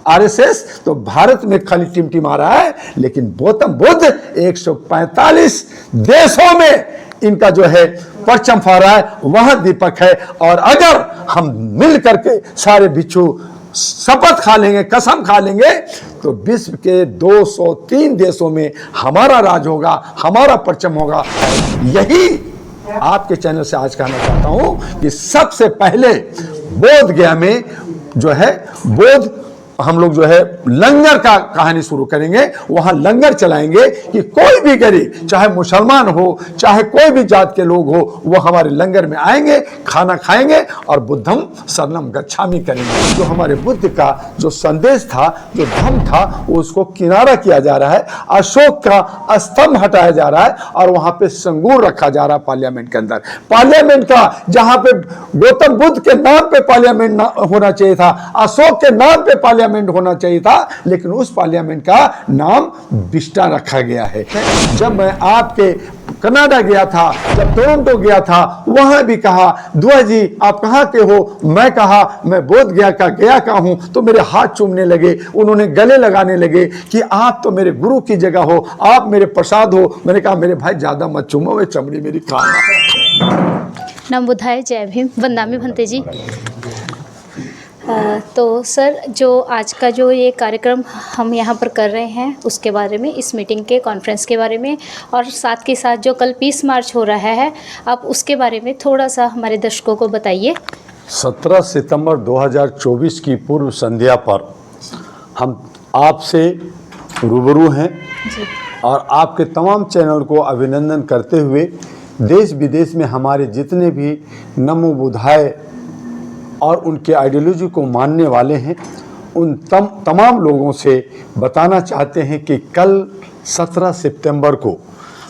RSS तो भारत में खाली टिमटिमा रहा है, लेकिन गौतम बुद्ध 145 देशों में इनका जो है परचम फहरा है, वह दीपक है। और अगर हम मिल करके सारे भिक्षु शपथ खा लेंगे, कसम खा लेंगे, तो विश्व के 203 देशों में हमारा राज होगा, हमारा परचम होगा। यही आपके चैनल से आज कहना चाहता हूं कि सबसे पहले बोध गया में जो है हम लोग जो है लंगर का कहानी शुरू करेंगे। वहां लंगर चलाएंगे कि कोई भी गरीब, चाहे मुसलमान हो, चाहे कोई भी जात के लोग हो, वो हमारे लंगर में आएंगे, खाना खाएंगे और बुद्धम शरणम गच्छामि करेंगे। जो हमारे बुद्ध का जो संदेश था, जो धर्म था, उसको किनारा किया जा रहा है। अशोक का स्तंभ हटाया जा रहा है और वहां पे संगूर रखा जा रहा है पार्लियामेंट के अंदर। पार्लियामेंट का जहां पे गौतम बुद्ध के नाम पे पार्लियामेंट होना चाहिए था, अशोक के नाम पे पार्लियामेंट होना चाहिए था, लेकिन उस पार्लियामेंट का नाम बिस्टा रखा गया है। जब मैं आपके कनाडा गया था, जब टोरंटो गया था, वहां भी कहा, दुआ जी आप कहां के हो? मैं कहा मैं बोध गया का हूं। तो मेरे हाथ चूमने लगे, उन्होंने गले लगाने लगे कि आप तो मेरे गुरु की जगह हो, आप मेरे प्रसाद हो। मैंने कहा मेरे भाई ज्यादा मत चूमो, वे चमड़ी मेरी खाना। नम बुद्धाय, जय भीम, वंदामी भंते जी। तो सर, जो आज का जो ये कार्यक्रम हम यहाँ पर कर रहे हैं उसके बारे में, इस मीटिंग के कॉन्फ्रेंस के बारे में, और साथ के साथ जो कल पीस मार्च हो रहा है, आप उसके बारे में थोड़ा सा हमारे दर्शकों को बताइए। 17 सितंबर 2024 की पूर्व संध्या पर हम आपसे रूबरू हैं जी। और आपके तमाम चैनल को अभिनंदन करते हुए देश विदेश में हमारे जितने भी नमो बुद्धाय और उनके आइडियोलॉजी को मानने वाले हैं, उन तमाम लोगों से बताना चाहते हैं कि कल 17 सितंबर को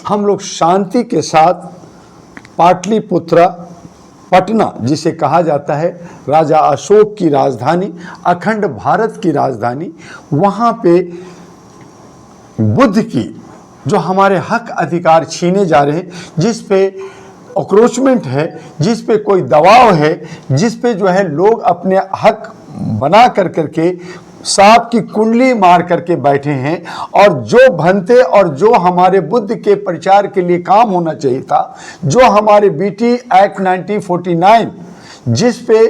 हम लोग शांति के साथ पाटलिपुत्र, पटना जिसे कहा जाता है राजा अशोक की राजधानी, अखंड भारत की राजधानी, वहाँ पे बुद्ध की जो हमारे हक अधिकार छीने जा रहे हैं, जिस पे अक्रोचमेंट है, जिस पे कोई दबाव है, जिस पे जो है लोग अपने हक बना करके सांप की कुंडली मार करके बैठे हैं, और जो भंते और जो हमारे बुद्ध के प्रचार के लिए काम होना चाहिए था, जो हमारे बीटी एक्ट 1949 जिस पे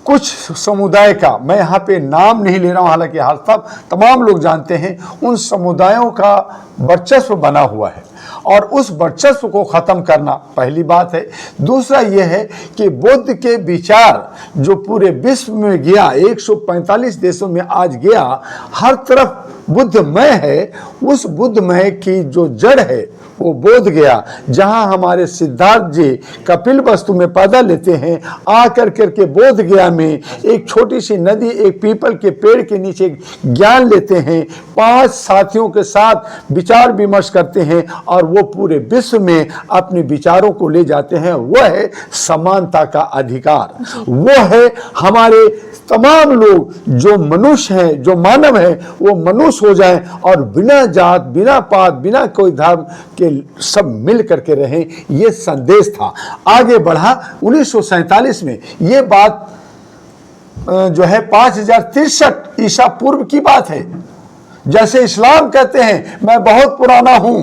कुछ समुदाय का, मैं यहाँ पे नाम नहीं ले रहा हूँ, हालांकि हर सब तमाम लोग जानते हैं, उन समुदायों का वर्चस्व बना हुआ है और उस वर्चस्व को ख़त्म करना पहली बात है। दूसरा यह है कि बुद्ध के विचार जो पूरे विश्व में गया, 145 देशों में आज गया, हर तरफ बुद्धमय है। उस बुद्धमय की जो जड़ है वो बोध गया, जहां हमारे सिद्धार्थ जी कपिल वस्तु में पैदा लेते हैं, आकर करके बोध गया में एक छोटी सी नदी, एक पीपल के पेड़ के नीचे ज्ञान लेते हैं, 5 साथियों के साथ विचार विमर्श करते हैं और वो पूरे विश्व में अपने विचारों को ले जाते हैं। वो है समानता का अधिकार, वो है हमारे तमाम लोग जो मनुष्य हैं, जो मानव हैं, वो मनुष्य हो जाएं और बिना जात, बिना पात, बिना कोई धर्म के सब मिल करके रहें। ये संदेश था। आगे बढ़ा 1947 में, ये बात जो है 5063 ईसा पूर्व की बात है। जैसे इस्लाम कहते हैं मैं बहुत पुराना हूं,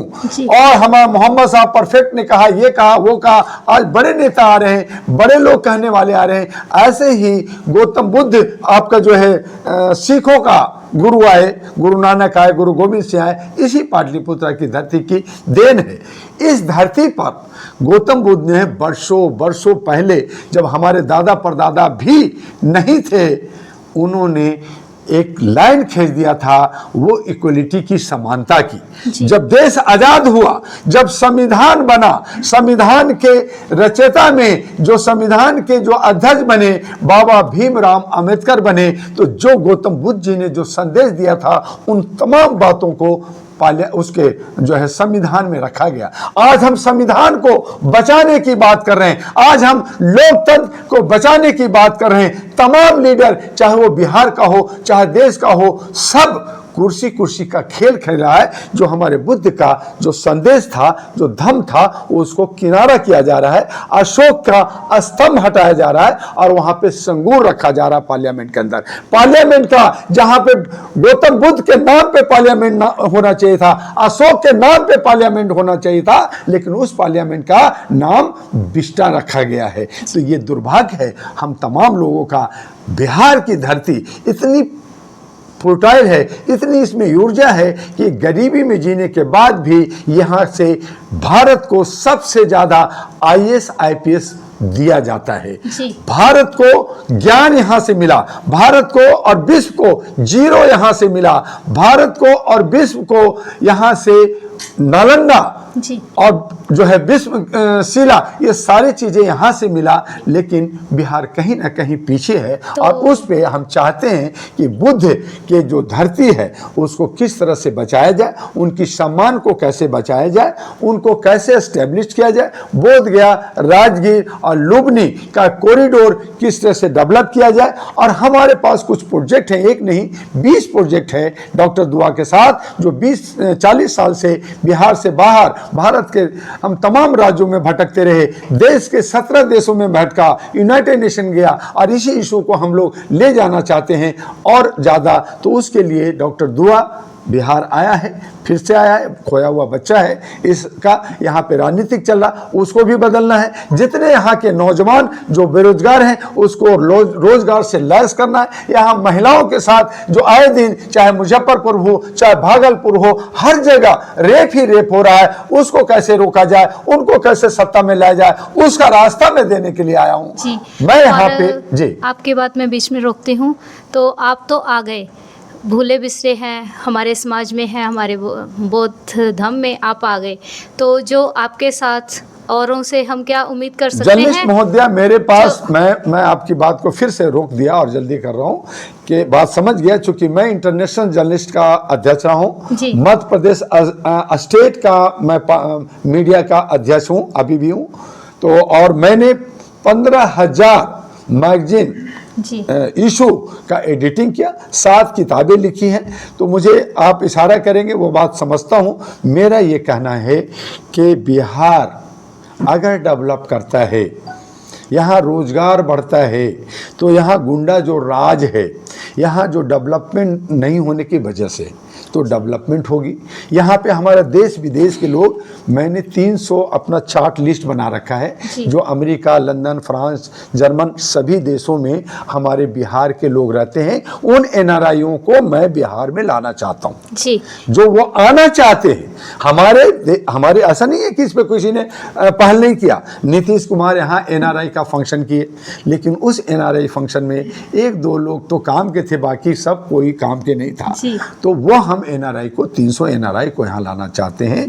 और हमारा मोहम्मद साहब परफेक्ट ने कहा, ये कहा, वो कहा, आज बड़े नेता आ रहे हैं, बड़े लोग कहने वाले आ रहे हैं। ऐसे ही गौतम बुद्ध आपका जो है सिखों का गुरु आए, गुरु नानक आए, गुरु गोविंद सिंह आए, इसी पाटलिपुत्र की धरती की देन है। इस धरती पर गौतम बुद्ध ने वर्षों पहले, जब हमारे दादा परदादा भी नहीं थे, उन्होंने एक लाइन खींच दिया था, वो इक्वलिटी की, समानता की। जब देश आजाद हुआ, जब संविधान बना, संविधान के रचयिता में जो संविधान के जो अध्यक्ष बने बाबा भीमराव अंबेडकर बने, तो जो गौतम बुद्ध जी ने जो संदेश दिया था, उन तमाम बातों को उसके जो है संविधान में रखा गया। आज हम संविधान को बचाने की बात कर रहे हैं, आज हम लोकतंत्र को बचाने की बात कर रहे हैं। तमाम लीडर, चाहे वो बिहार का हो, चाहे देश का हो, सब कुर्सी कुर्सी का खेल खेल रहा है। जो हमारे बुद्ध का जो संदेश था, जो धम्म था, उसको किनारा किया जा रहा है। अशोक का स्तंभ हटाया जा रहा है और वहां पे संगूर रखा जा रहा है पार्लियामेंट के अंदर। पार्लियामेंट का जहां पे गौतम बुद्ध के नाम पे पार्लियामेंट होना चाहिए था, अशोक के नाम पे पार्लियामेंट होना चाहिए था, लेकिन उस पार्लियामेंट का नाम बिष्टा रखा गया है। तो ये दुर्भाग्य है हम तमाम लोगों का। बिहार की धरती इतनी फर्टाइल है, इतनी इसमें ऊर्जा है कि गरीबी में जीने के बाद भी यहाँ से भारत को सबसे ज़्यादा IAS IPS दिया जाता है। भारत को ज्ञान यहाँ से मिला, भारत को और विश्व को जीरो यहाँ से मिला, भारत को और विश्व को यहाँ से नालंदा और जो है विश्व शिला, ये सारी चीजें यहाँ से मिला। लेकिन बिहार कहीं ना कहीं पीछे है और उस पे हम चाहते हैं कि बुद्ध के जो धरती है उसको किस तरह से बचाया जाए, उनकी सम्मान को कैसे बचाया जाए, उनको कैसे एस्टेब्लिश किया जाए। बोध गया, राजगीर और लुम्बिनी का कॉरिडोर किस तरह से डेवलप किया जाए। और हमारे पास कुछ प्रोजेक्ट हैं, एक नहीं 20 प्रोजेक्ट है डॉक्टर दुआ के साथ, जो 40 साल से बिहार से बाहर भारत के हम तमाम राज्यों में भटकते रहे, देश के 17 देशों में भटका, यूनाइटेड नेशन गया और इसी इशू को हम लोग ले जाना चाहते हैं और ज़्यादा। तो उसके लिए डॉक्टर दुआ बिहार आया है, फिर से आया है, खोया हुआ बच्चा है इसका। यहाँ पे राजनीतिक चल रहा, उसको भी बदलना है। जितने यहाँ के नौजवान जो बेरोजगार हैं उसको रोजगार से लैस करना है। यहाँ महिलाओं के साथ जो आए दिन, चाहे मुजफ्फरपुर हो चाहे भागलपुर हो, हर जगह रेप ही रेप हो रहा है, उसको कैसे रोका जाए, उनको कैसे सत्ता में लाया जाए, उसका रास्ता मैं देने के लिए आया हूँ मैं यहाँ पे। जी, आपकी बात मैं बीच में रोकती हूँ। तो आप तो आ गए, भूले बिसरे हैं, हमारे समाज में हैं, हमारे बौद्ध धर्म में आप आ गए, तो जो आपके साथ औरों से हम क्या उम्मीद कर सकते हैं? जर्नलिस्ट महोदया, मेरे पास मैं आपकी बात को फिर से रोक दिया और जल्दी कर रहा हूँ कि बात समझ गया। चूंकि मैं इंटरनेशनल जर्नलिस्ट का अध्यक्ष रहा हूँ, मध्य प्रदेश स्टेट का मैं मीडिया का अध्यक्ष हूँ, अभी भी हूँ। तो और मैंने 15,000 मैगजीन इशू का एडिटिंग किया, 7 किताबें लिखी हैं। तो मुझे आप इशारा करेंगे, वो बात समझता हूँ। मेरा ये कहना है कि बिहार अगर डेवलप करता है, यहाँ रोजगार बढ़ता है, तो यहाँ गुंडा जो राज है, यहाँ जो डेवलपमेंट नहीं होने की वजह से तो डेवलपमेंट होगी। यहाँ पे हमारा देश विदेश के लोग, मैंने 300 अपना चार्ट लिस्ट बना रखा है, जो अमेरिका, लंदन, फ्रांस, जर्मन सभी देशों में हमारे बिहार के लोग रहते हैं। उन NRIयों को मैं बिहार में लाना चाहता हूँ, जो वो आना चाहते हैं। हमारे ऐसा नहीं है कि इस पर किसी ने पहल नहीं किया। नीतीश कुमार यहाँ NRI का फंक्शन किए, लेकिन उस NRI फंक्शन में 1-2 लोग तो काम के थे, बाकी सब कोई काम के नहीं था। तो वो हम NRI को 300 NRI को यहाँ लाना चाहते हैं,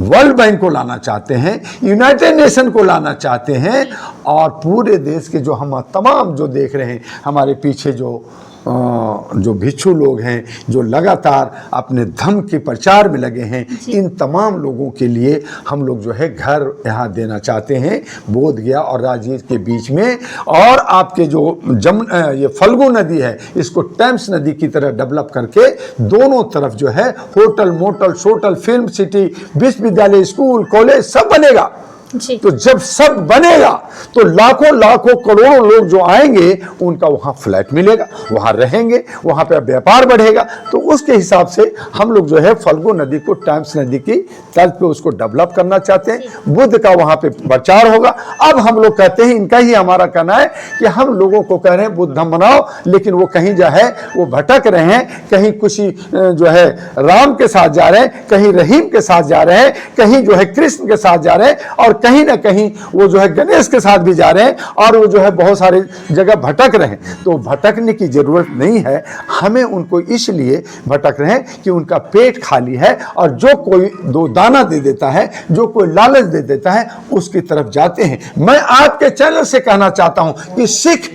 वर्ल्ड बैंक को लाना चाहते हैं, यूनाइटेड नेशन को लाना चाहते हैं। और पूरे देश के जो हम तमाम जो देख रहे हैं, हमारे पीछे जो भिक्षु लोग हैं, जो लगातार अपने धर्म के प्रचार में लगे हैं, इन तमाम लोगों के लिए हम लोग जो है घर यहाँ देना चाहते हैं, बोध गया और राजगीर के बीच में। और आपके जो ये फल्गु नदी है, इसको टेम्स नदी की तरह डेवलप करके दोनों तरफ जो है होटल, मोटल, सोटल, फिल्म सिटी, विश्वविद्यालय, स्कूल, कॉलेज सब बनेगा। तो जब सब बनेगा तो लाखों लाखों करोड़ों लोग जो आएंगे, उनका वहाँ फ्लैट मिलेगा, वहाँ रहेंगे, वहाँ पे व्यापार बढ़ेगा। तो उसके हिसाब से हम लोग जो है फल्गु नदी को टाइम्स नदी की तर्ज पे उसको डेवलप करना चाहते हैं। बुद्ध का वहाँ पे प्रचार होगा। अब हम लोग कहते हैं, इनका ही हमारा कहना है कि हम लोगों को कह रहे हैं बुद्ध धम्म बनाओ, लेकिन वो कहीं जो है वो भटक रहे हैं। कहीं किसी जो है राम के साथ जा रहे हैं, कहीं रहीम के साथ जा रहे हैं, कहीं जो है कृष्ण के साथ जा रहे हैं, और कहीं ना कहीं वो जो है गणेश के साथ भी जा रहे हैं, और वो जो है बहुत सारी जगह भटक रहे हैं। तो भटकने की जरूरत नहीं है, हमें उनको इसलिए भटक रहे हैं कि उनका पेट खाली है, और जो कोई 2 दाना दे देता है, जो कोई लालच दे देता है, उसकी तरफ जाते हैं। मैं आपके चैनल से कहना चाहता हूं कि सिख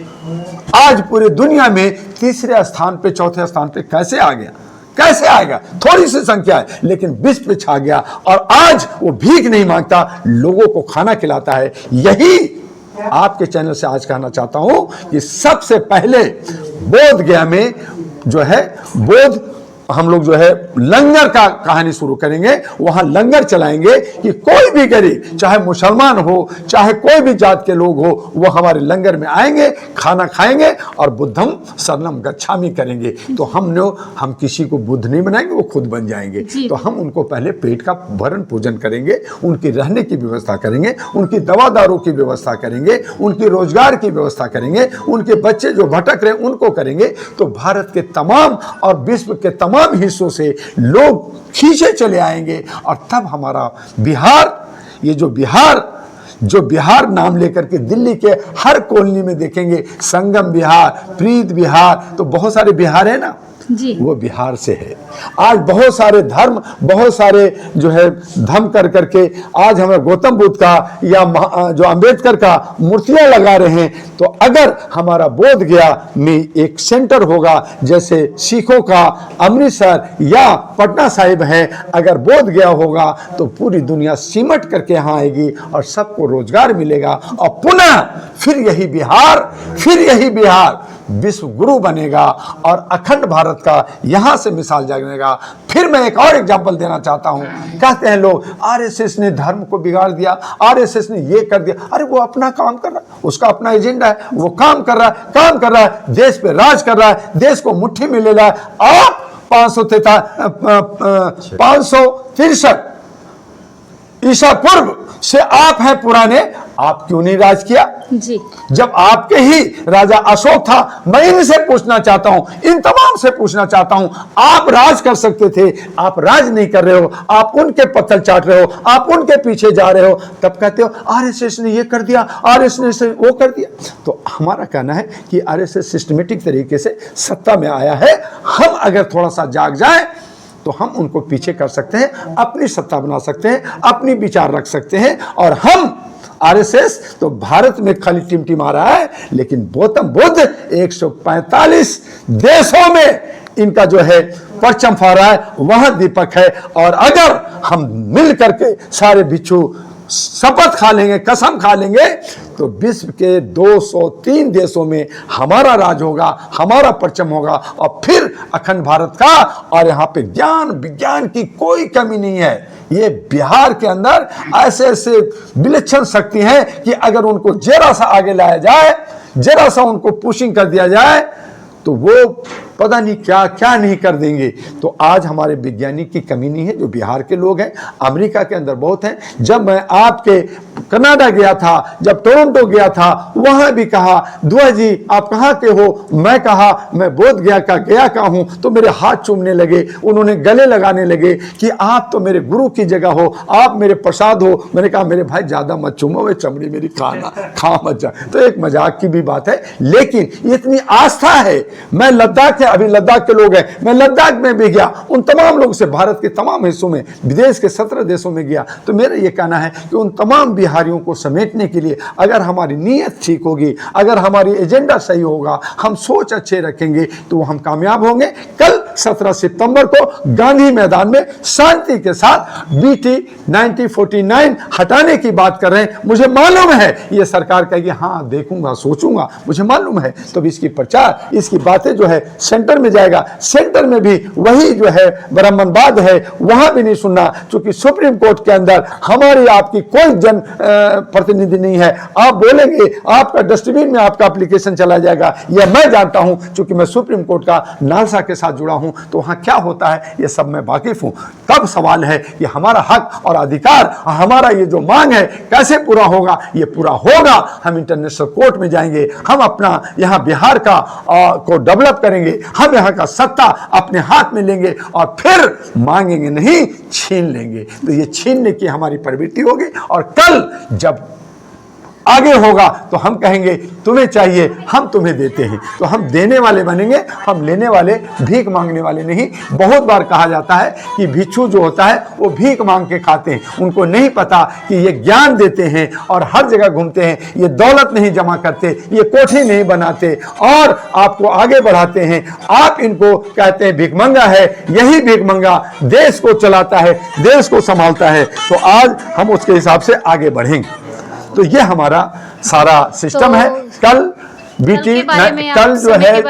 आज पूरी दुनिया में 3रे स्थान पे, 4थे स्थान पे कैसे आ गया? कैसे आएगा? थोड़ी सी संख्या है, लेकिन विश्व पे छा गया, और आज वो भीख नहीं मांगता, लोगों को खाना खिलाता है। यही आपके चैनल से आज कहना चाहता हूं कि सबसे पहले बोध गया में जो है बोध हम लोग जो है लंगर का कहानी शुरू करेंगे। वहां लंगर चलाएंगे कि कोई भी गरीब, चाहे मुसलमान हो चाहे कोई भी जात के लोग हो, वो हमारे लंगर में आएंगे, खाना खाएंगे और बुद्धम शरणम गच्छामि करेंगे। तो हम किसी को बुद्ध नहीं बनाएंगे, वो खुद बन जाएंगे। तो हम उनको पहले पेट का भरण पूजन करेंगे, उनकी रहने की व्यवस्था करेंगे, उनकी दवा दारू की व्यवस्था करेंगे, उनकी रोजगार की व्यवस्था करेंगे, उनके बच्चे जो भटक रहे उनको करेंगे। तो भारत के तमाम और विश्व के तमाम हिस्सों से लोग खींचे चले आएंगे और तब हमारा बिहार, ये जो बिहार नाम लेकर के दिल्ली के हर कॉलोनी में देखेंगे संगम बिहार, प्रीत बिहार, तो बहुत सारे बिहार है ना जी, वो बिहार से है। आज बहुत सारे धर्म, बहुत सारे जो है धर्म कर करके आज हमें गौतम बुद्ध का या जो अंबेडकर का मूर्तियां लगा रहे हैं। तो अगर हमारा बोध गया में एक सेंटर होगा, जैसे सिखों का अमृतसर या पटना साहिब है, अगर बोध गया होगा तो पूरी दुनिया सिमट करके यहाँ आएगी और सबको रोजगार मिलेगा और पुनः फिर यही बिहार विश्व गुरु बनेगा और अखंड भारत का यहां से मिसाल जगेगा। फिर मैं एक और एग्जांपल देना चाहता हूं। कहते हैं लोग आरएसएस ने धर्म को बिगाड़ दिया, आरएसएस ने ये कर दिया। अरे वो अपना काम कर रहा है, उसका अपना एजेंडा है, वो काम कर रहा है, देश पे राज कर रहा है, देश को मुट्ठी में ले रहा है। आप 563 ईसा पूर्व से आप हैं पुराने, आप क्यों नहीं राज किया जी? जब आपके ही राजा अशोक था। मैं इनसे पूछना चाहता हूं, इन तमाम से पूछना चाहता हूं, आप राज कर सकते थे, आप राज नहीं कर रहे हो, आप उनके पत्थर चाट रहे हो, आप उनके पीछे जा रहे हो, तब कहते हो आरएसएस ने ये कर दिया, आरएसएस ने वो कर दिया। तो हमारा कहना है कि आरएसएस सिस्टमेटिक तरीके से सत्ता में आया है। हम अगर थोड़ा सा जाग जाए तो हम उनको पीछे कर सकते हैं, अपनी सत्ता बना सकते हैं, अपनी विचार रख सकते हैं। और हम आरएसएस तो भारत में खाली टिमटिमा रहा है, लेकिन गौतम बुद्ध 145 देशों में इनका जो है परचम फहरा है, वह दीपक है। और अगर हम मिल करके सारे भिक्षु शपथ खा लेंगे, कसम खा लेंगे, तो विश्व के 203 देशों में हमारा राज होगा, हमारा परचम होगा और फिर अखंड भारत का। और यहाँ पे ज्ञान विज्ञान की कोई कमी नहीं है। ये बिहार के अंदर ऐसे ऐसे विलक्षण शक्ति हैं कि अगर उनको जरा सा आगे लाया जाए, जरा सा उनको पुशिंग कर दिया जाए, तो वो पता नहीं क्या क्या नहीं कर देंगे। तो आज हमारे वैज्ञानिक की कमी नहीं है, जो बिहार के लोग हैं। अमेरिका के अंदर बहुत हैं। जब मैं आपके कनाडा गया था, जब टोरंटो गया था, वहां भी कहा दुआ जी आप कहाँ के हो? मैं कहा मैं बोध गया का गया का हूं। तो मेरे हाथ चूमने लगे, उन्होंने गले लगाने लगे कि आप तो मेरे गुरु की जगह हो, आप मेरे प्रसाद हो। मैंने कहा मेरे भाई ज्यादा मत चूमो, वे चमड़ी मेरी खा मत जा। तो एक मजाक की भी बात है, लेकिन इतनी आस्था है। मैं लद्दाख, अभी लद्दाख के लोग हैं, मैं लद्दाख में भी गया, उन तमाम लोगों से भारत के तमाम हिस्सों में, विदेश के 17 देशों में गया। तो मेरा ये कहना है कि उन तमाम बिहारियों को समेटने के लिए अगर हमारी नीयत ठीक होगी, अगर हमारी एजेंडा सही होगा, हम सोच अच्छे रखेंगे, तो हम कामयाब होंगे। कल 17 सितंबर को गांधी मैदान में शांति के साथ BT 9049 हटाने की बात कर रहे हैं। मुझे मालूम है ये सरकार कहेगी हाँ देखूंगा सोचूंगा, मुझे मालूम है। तो इसकी प्रचार, इसकी बातें जो है सेंटर में जाएगा। सेंटर में भी वही जो है ब्राह्मणवाद है, वहां भी नहीं सुनना, क्योंकि सुप्रीम कोर्ट के अंदर हमारी आपकी कोई जन प्रतिनिधि नहीं है। आप बोलेंगे आपका डस्टबिन में आपका एप्लीकेशन चला जाएगा, यह मैं जानता हूं, क्योंकि मैं सुप्रीम कोर्ट का नालसा के साथ जुड़ा हूं। तो वहां क्या होता है ये सब मैं वाकिफ हूं। तब सवाल है कि हमारा हक और अधिकार, हमारा ये जो मांग है कैसे पूरा होगा? ये पूरा होगा, हम इंटरनेशनल कोर्ट में जाएंगे, हम अपना यहाँ बिहार का को डेवलप करेंगे, हम यहाँ का सत्ता अपने हाथ में लेंगे और फिर मांगेंगे नहीं, छीन लेंगे। तो ये छीनने की हमारी प्रवृत्ति होगी। और कल जब आगे होगा तो हम कहेंगे तुम्हें चाहिए, हम तुम्हें देते हैं। तो हम देने वाले बनेंगे, हम लेने वाले, भीख मांगने वाले नहीं। बहुत बार कहा जाता है कि भिक्षु जो होता है वो भीख मांग के खाते हैं। उनको नहीं पता कि ये ज्ञान देते हैं और हर जगह घूमते हैं, ये दौलत नहीं जमा करते, ये कोठी नहीं बनाते और आपको आगे बढ़ाते हैं। आप इनको कहते हैं भिखमंगा है, यही भिखमंगा देश को चलाता है, देश को संभालता है। तो आज हम उसके हिसाब से आगे बढ़ेंगे। तो ये हमारा सारा सिस्टम है। कल BT कल जो है,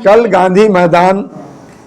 कल गांधी मैदान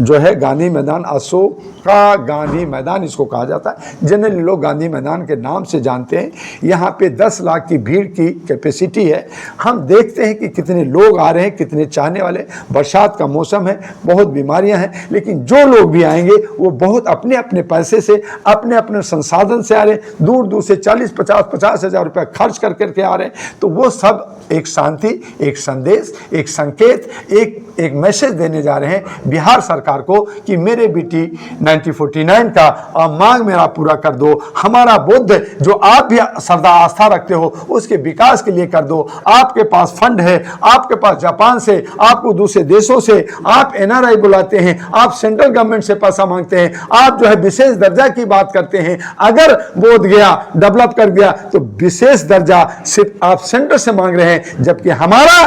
जो है गांधी मैदान, अशोका गांधी मैदान इसको कहा जाता है। जनरली लोग गांधी मैदान के नाम से जानते हैं। यहाँ पे 10 लाख की भीड़ की कैपेसिटी है। हम देखते हैं कि कितने लोग आ रहे हैं, कितने चाहने वाले। बरसात का मौसम है, बहुत बीमारियां हैं, लेकिन जो लोग भी आएंगे वो बहुत अपने अपने पैसे से, अपने अपने संसाधन से आ रहे हैं। दूर दूर से 40-50 हज़ार रुपया खर्च कर करके आ रहे हैं। तो वो सब एक शांति, एक संदेश, एक संकेत, एक मैसेज देने जा रहे हैं बिहार सरकार को कि मेरे बेटी 1949 का मांग मेरा पूरा कर दो। हमारा बुद्ध जो आप भी श्रद्धा आस्था रखते हो उसके विकास के लिए कर दो। आपके पास फंड है, आपके पास जापान से, आपको दूसरे देशों से, आप एनआरआई बुलाते हैं, आप सेंट्रल गवर्नमेंट से पैसा मांगते हैं, आप जो है विशेष दर्जा की बात करते हैं। अगर बोध गया डेवलप कर गया तो विशेष दर्जा सिर्फ आप सेंटर से मांग रहे हैं, जबकि हमारा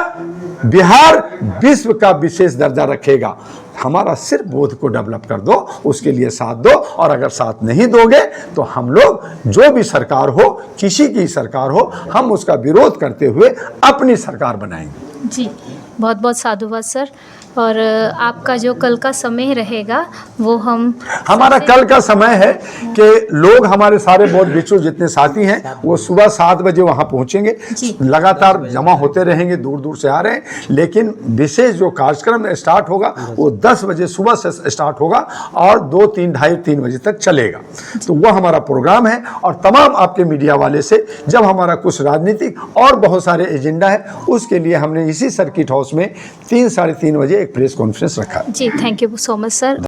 बिहार विश्व का विशेष दर्जा रखेगा। हमारा सिर्फ बोध को डेवलप कर दो, उसके लिए साथ दो। और अगर साथ नहीं दोगे तो हम लोग, जो भी सरकार हो, किसी की सरकार हो, हम उसका विरोध करते हुए अपनी सरकार बनाएंगे। जी, बहुत बहुत साधुवाद सर। और आपका जो कल का समय रहेगा वो हमारा कल का समय है कि लोग, हमारे सारे बौद्ध भिक्षु जितने साथी हैं वो सुबह 7 बजे वहाँ पहुँचेंगे। लगातार जमा होते रहेंगे, दूर दूर से आ रहे हैं। लेकिन विशेष जो कार्यक्रम स्टार्ट होगा वो 10 बजे सुबह से स्टार्ट होगा और 2-3 बजे तक चलेगा। तो वो हमारा प्रोग्राम है। और तमाम आपके मीडिया वाले से, जब हमारा कुछ राजनीतिक और बहुत सारे एजेंडा है, उसके लिए हमने इसी सर्किट हाउस में 3-3:30 बजे एक प्रेस कॉन्फ्रेंस रखा। जी, thank you so much sir.